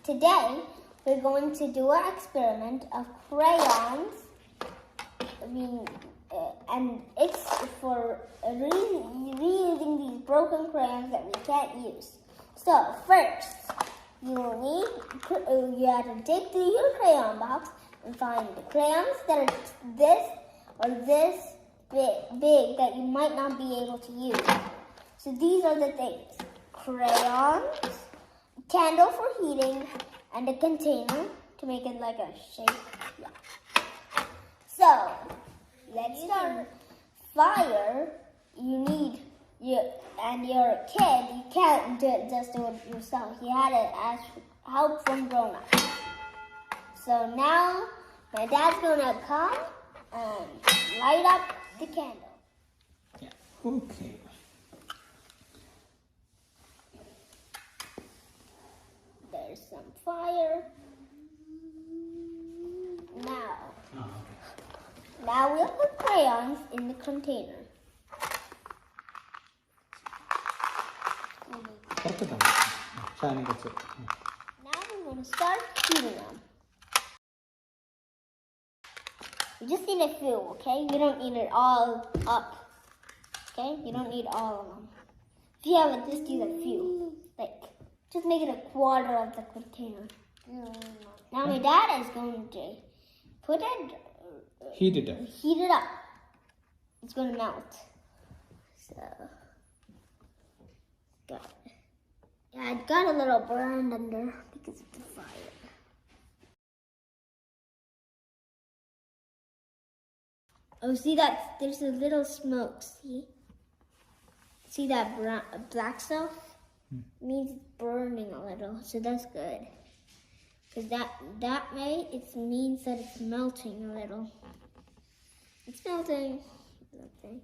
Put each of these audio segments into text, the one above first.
today we're going to do an experiment of crayons. And it's for reusing these broken crayons that we can't use. So first, you have to dig through your crayon box and find the crayons that are this or this big that you might not be able to use. So these are the things: crayons, candle for heating, and a container to make it like a shape. Yeah. So let's start. Fire, you need and you're a kid, you can't just do it yourself. You had to ask help from grown-ups. So now my dad's gonna come and light up the candle. Yeah. Okay. There's some fire. Now we'll put crayons in the container. Now we're going to start heating them. You just need a few, okay? You don't need it all up. Okay? You don't need all of them. If you have it, just use a few. Like, just make it a quarter of the container. Now my dad is going to put it. Heat it up. Heat it up. It's going to melt. So, yeah, it got a little burned under because of the fire. Oh, see that? There's a little smoke. See that black stuff? It means it's burning a little, so that's good. Because that way, it means that it's melting a little. It's melting. Okay.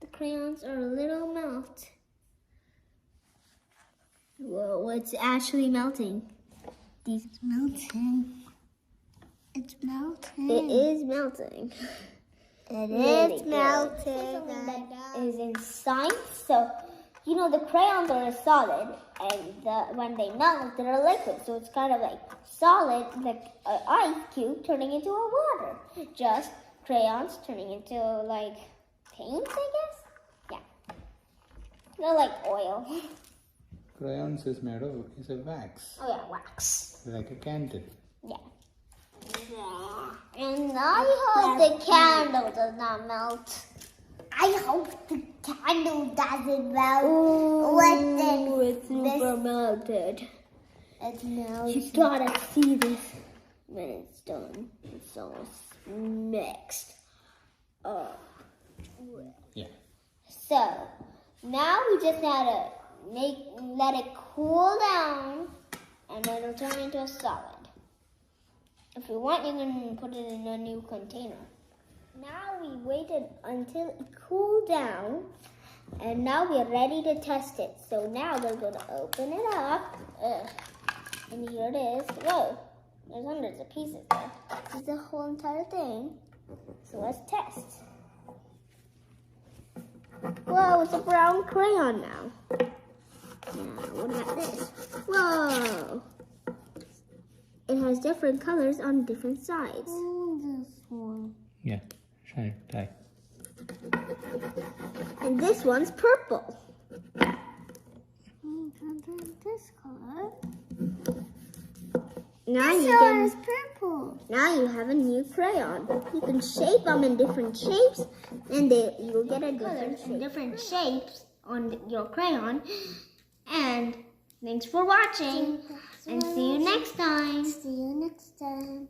The crayons are a little melt. Whoa, it's actually melting. It's melting. It's melting. It is melting. It is melting. That is in science. So, you know, the crayons are solid, and when they melt, they're a liquid. So it's kind of like solid, like an ice cube turning into a water. Just crayons turning into like paint, I guess. Yeah. They're like oil. Crayons is made of a wax. Oh yeah, wax. Like a candle. Yeah. And I hope the candle does not melt. I hope the candle doesn't melt. Ooh, it's super melted. It's melted. You gotta see this when it's done. It's all mixed. Yeah. So now we just gotta let it cool down, and it'll turn into a solid. If you want, you can put it in a new container. Now we waited until it cooled down, and now we're ready to test it. So now we're going to open it up, and here it is. Whoa, there's hundreds of pieces there. This is the whole entire thing. So let's test. Whoa, it's a brown crayon now. What about this? Whoa! It has different colors on different sides. This one. Yeah, shine it, tie. And this one's purple. This color. This one's purple. Now you have a new crayon. You can shape them in different shapes, and you'll get a different shapes on your crayon. And thanks for watching, and see you next time. See you next time.